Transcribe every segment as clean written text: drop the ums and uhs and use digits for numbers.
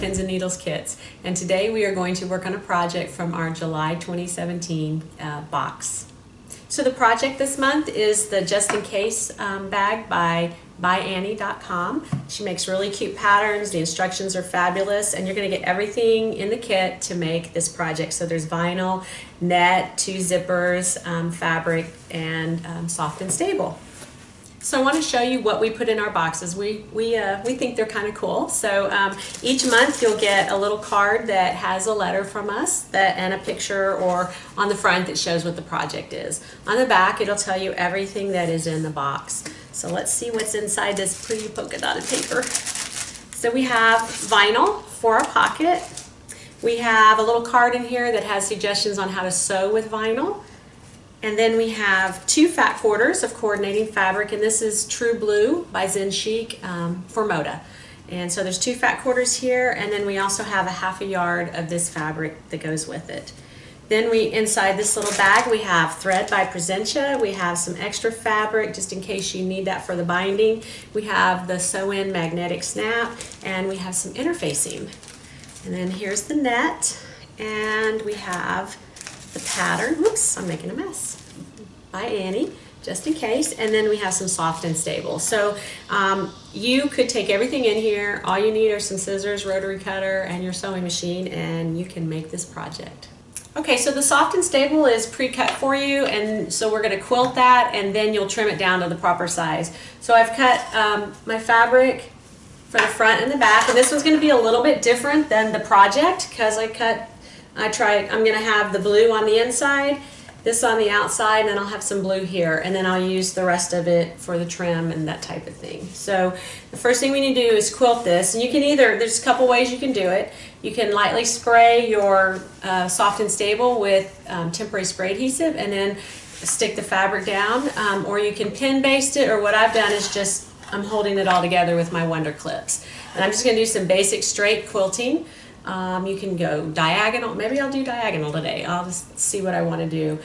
Pins and Needles kits, and today we are going to work on a project from our July 2017 box. So the project this month is the Just In Case bag by Byannie.com. She makes really cute patterns, the instructions are fabulous, and you're going to get everything in the kit to make this project. So there's vinyl, net, 2 zippers, fabric, and soft and stable. So I want to show you what we put in our boxes. We think they're kind of cool. So each month you'll get a little card that has a letter from us and a picture, or on the front that shows what the project is. On the back it'll tell you everything that is in the box. So let's see what's inside this pretty polka dotted paper. So we have vinyl for our pocket. We have a little card in here that has suggestions on how to sew with vinyl. And then we have 2 fat quarters of coordinating fabric, and this is True Blue by Zen Chic for Moda. And so there's 2 fat quarters here, and then we also have a ½ yard of this fabric that goes with it. Then inside this little bag we have thread by Presentia. We have some extra fabric just in case you need that for the binding. We have the sew-in magnetic snap, and we have some interfacing. And then here's the net, and we have the pattern. Whoops, I'm making a mess. By Annie, just in case. And then we have some soft and stable. So you could take everything in here. All you need are some scissors, rotary cutter, and your sewing machine, and you can make this project. Okay, so the soft and stable is pre-cut for you, and so we're going to quilt that, and then you'll trim it down to the proper size. So I've cut my fabric for the front and the back, and this one's going to be a little bit different than the project because I'm going to have the blue on the inside, this on the outside, and then I'll have some blue here, and then I'll use the rest of it for the trim and that type of thing. So the first thing we need to do is quilt this, and you can there's a couple ways you can do it. You can lightly spray your soft and stable with temporary spray adhesive and then stick the fabric down, or you can pin baste it, or what I've done is I'm holding it all together with my Wonder Clips. And I'm just going to do some basic straight quilting. You can go diagonal. Maybe I'll do diagonal today. I'll just see what I want to do.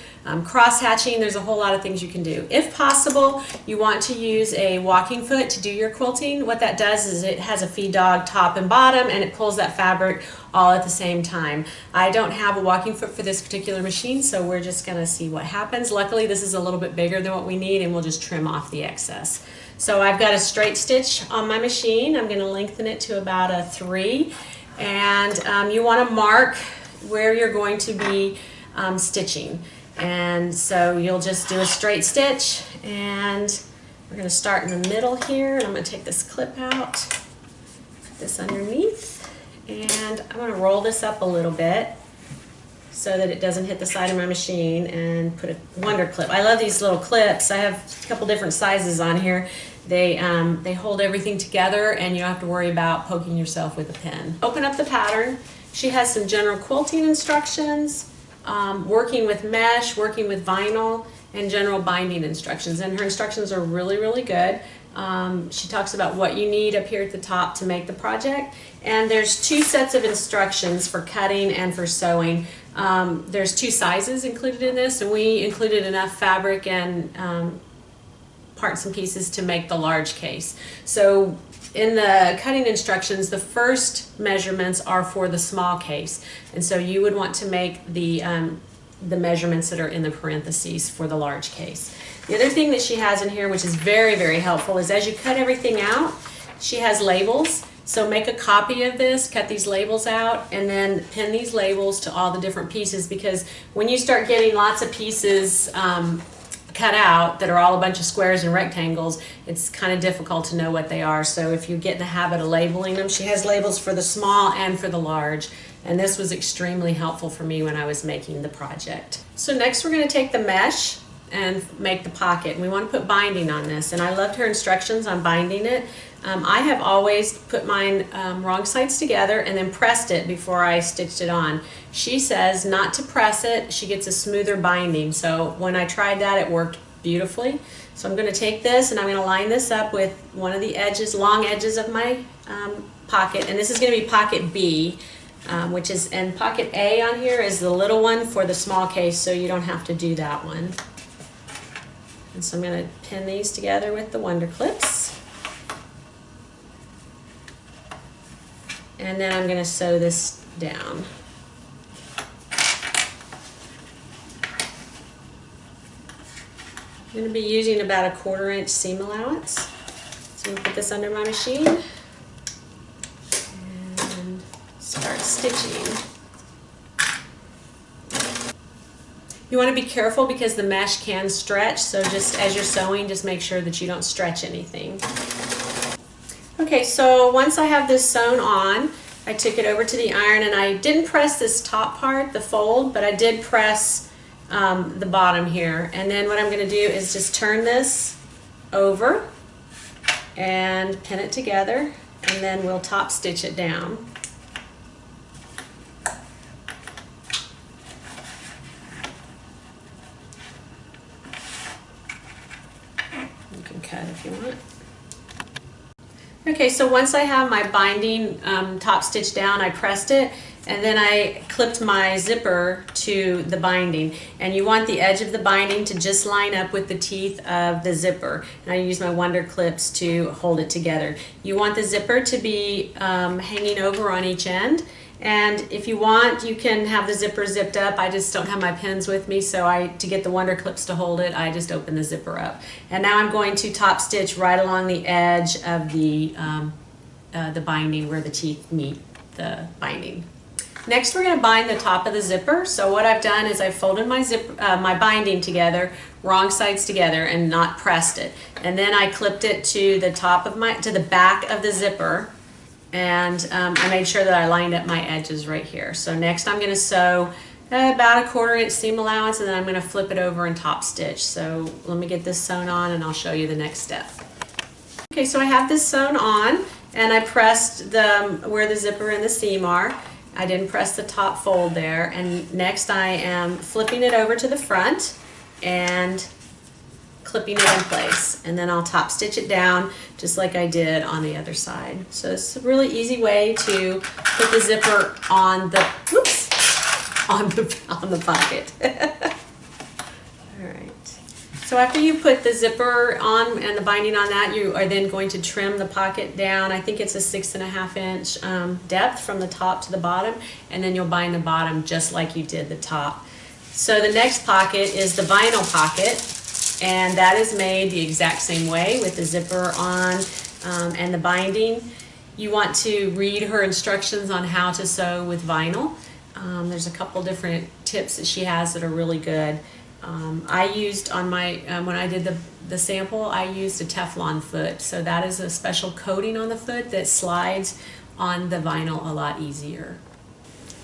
Cross hatching, there's a whole lot of things you can do. If possible, you want to use a walking foot to do your quilting. What that does is it has a feed dog top and bottom, and it pulls that fabric all at the same time. I don't have a walking foot for this particular machine, so we're just going to see what happens. Luckily, this is a little bit bigger than what we need, and we'll just trim off the excess. So I've got a straight stitch on my machine. I'm going to lengthen it to about a 3. And you want to mark where you're going to be stitching. And so you'll just do a straight stitch, and we're going to start in the middle here, and I'm going to take this clip out, put this underneath, and I'm going to roll this up a little bit so that it doesn't hit the side of my machine, and put a Wonder Clip. I love these little clips. I have a couple different sizes on here. They hold everything together, and you don't have to worry about poking yourself with a pen. Open up the pattern. She has some general quilting instructions, working with mesh, working with vinyl, and general binding instructions. And her instructions are really, really good. She talks about what you need up here at the top to make the project. And there's 2 sets of instructions for cutting and for sewing. There's 2 sizes included in this, and we included enough fabric and parts and pieces to make the large case. So in the cutting instructions, the first measurements are for the small case, and so you would want to make the measurements that are in the parentheses for the large case. The other thing that she has in here, which is very, very helpful, is as you cut everything out, she has labels. So make a copy of this, cut these labels out, and then pin these labels to all the different pieces, because when you start getting lots of pieces cut out that are all a bunch of squares and rectangles, it's kind of difficult to know what they are. So if you get in the habit of labeling them, she has labels for the small and for the large, and this was extremely helpful for me when I was making the project. So next we're going to take the mesh and make the pocket, and we want to put binding on this, and I loved her instructions on binding it. I have always put mine wrong sides together and then pressed it before I stitched it on. She says not to press it, she gets a smoother binding. So when I tried that, it worked beautifully. So I'm going to take this and I'm going to line this up with one of the edges, long edges of my pocket, and this is going to be pocket B, and pocket A on here is the little one for the small case, so you don't have to do that one. And so I'm going to pin these together with the Wonder Clips. And then I'm going to sew this down. I'm going to be using about a 1/4 inch seam allowance. So I'm going to put this under my machine and start stitching. You want to be careful because the mesh can stretch, so just as you're sewing, just make sure that you don't stretch anything. Okay, so once I have this sewn on, I took it over to the iron, and I didn't press this top part, the fold, but I did press the bottom here. And then what I'm going to do is just turn this over and pin it together, and then we'll top stitch it down. You can cut if you want. Okay, so once I have my binding top stitched down, I pressed it, and then I clipped my zipper to the binding. And you want the edge of the binding to just line up with the teeth of the zipper. And I use my Wonder Clips to hold it together. You want the zipper to be hanging over on each end. And if you want, you can have the zipper zipped up. I just don't have my pins with me, so to get the Wonder Clips to hold it, I just open the zipper up. And now I'm going to top stitch right along the edge of the binding where the teeth meet the binding. Next, we're going to bind the top of the zipper. So what I've done is I've folded my binding together, wrong sides together, and not pressed it. And then I clipped it to the back of the zipper. And I made sure that I lined up my edges right here. So next I'm going to sew about a 1/4 inch seam allowance, and then I'm going to flip it over and top stitch. So let me get this sewn on and I'll show you the next step. Okay, so I have this sewn on, and I pressed where the zipper and the seam are. I didn't press the top fold there. And next I am flipping it over to the front and clipping it in place, and then I'll top stitch it down just like I did on the other side. So it's a really easy way to put the zipper on the on the pocket. All right. So after you put the zipper on and the binding on that, you are then going to trim the pocket down. I think it's a 6.5 inch depth from the top to the bottom, and then you'll bind the bottom just like you did the top. So the next pocket is the vinyl pocket. And that is made the exact same way with the zipper on and the binding. You want to read her instructions on how to sew with vinyl. There's a couple different tips that she has that are really good. I used on my, when I did the sample, I used a Teflon foot. So that is a special coating on the foot that slides on the vinyl a lot easier.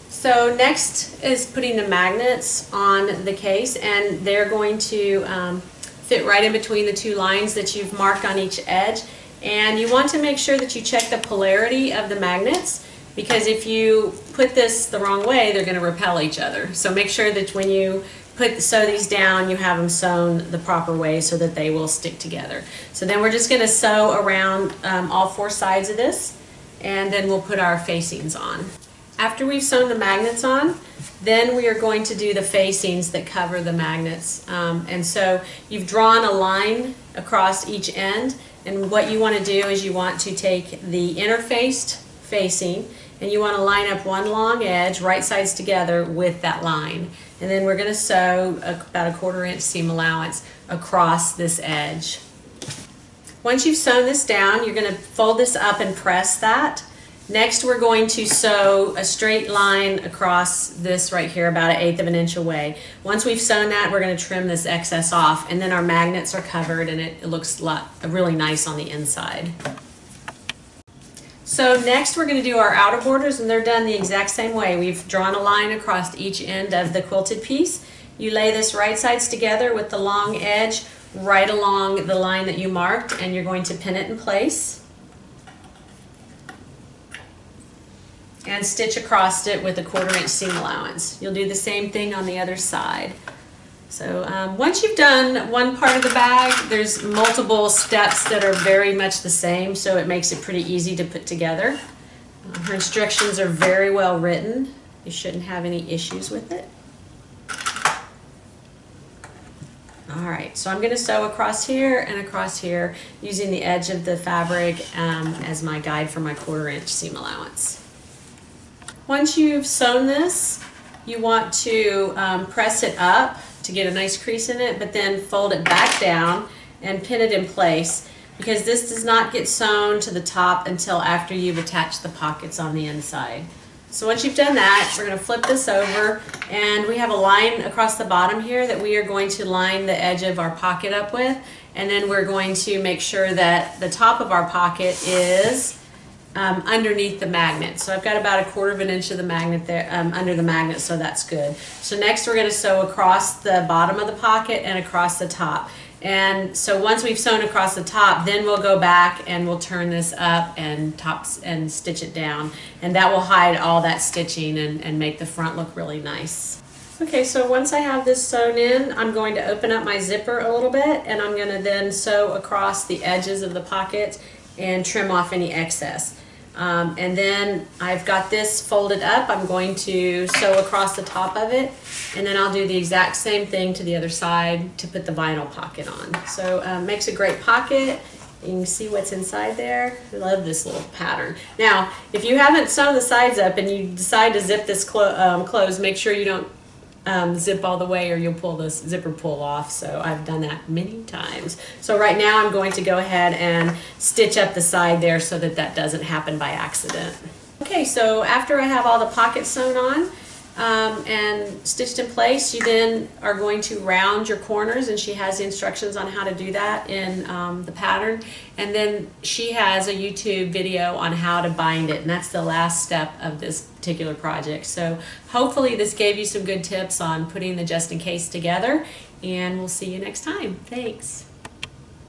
So next is putting the magnets on the case, and they're going to fit right in between the two lines that you've marked on each edge. And you want to make sure that you check the polarity of the magnets, because if you put this the wrong way, they're going to repel each other. So make sure that when you sew these down, you have them sewn the proper way so that they will stick together. So then we're just going to sew around all 4 sides of this, and then we'll put our facings on. After we've sewn the magnets on, then we are going to do the facings that cover the magnets. And so you've drawn a line across each end, and what you want to do is you want to take the interfaced facing, and you want to line up one long edge, right sides together, with that line. And then we're going to sew about a 1/4 inch seam allowance across this edge. Once you've sewn this down, you're going to fold this up and press that. Next, we're going to sew a straight line across this right here, about 1/8 of an inch away. Once we've sewn that, we're going to trim this excess off, and then our magnets are covered, and it looks really nice on the inside. So next, we're going to do our outer borders, and they're done the exact same way. We've drawn a line across each end of the quilted piece. You lay this right sides together with the long edge right along the line that you marked, and you're going to pin it in place and stitch across it with a 1/4 inch seam allowance. You'll do the same thing on the other side. So once you've done one part of the bag, there's multiple steps that are very much the same, so it makes it pretty easy to put together. Her instructions are very well written. You shouldn't have any issues with it. All right, so I'm going to sew across here and across here using the edge of the fabric as my guide for my 1/4 inch seam allowance. Once you've sewn this, you want to press it up to get a nice crease in it, but then fold it back down and pin it in place, because this does not get sewn to the top until after you've attached the pockets on the inside. So once you've done that, we're going to flip this over, and we have a line across the bottom here that we are going to line the edge of our pocket up with, and then we're going to make sure that the top of our pocket is underneath the magnet. So I've got about 1/4 inch of the magnet there, under the magnet, so that's good. So next we're going to sew across the bottom of the pocket and across the top. And so once we've sewn across the top, then we'll go back and we'll turn this up and stitch it down. And that will hide all that stitching and make the front look really nice. Okay, so once I have this sewn in, I'm going to open up my zipper a little bit, and I'm going to then sew across the edges of the pocket and trim off any excess. And then I've got this folded up. I'm going to sew across the top of it, and then I'll do the exact same thing to the other side to put the vinyl pocket on. So makes a great pocket. You can see what's inside there. I love this little pattern. Now, if you haven't sewn the sides up and you decide to zip this closed, make sure you don't zip all the way or you'll pull this zipper pull off. So I've done that many times. So right now I'm going to go ahead and stitch up the side there so that that doesn't happen by accident. Okay, so after I have all the pockets sewn on and stitched in place, you then are going to round your corners, and she has the instructions on how to do that in the pattern. And then she has a YouTube video on how to bind it, and that's the last step of this particular project. So hopefully this gave you some good tips on putting the just in case together, and we'll see you next time. Thanks.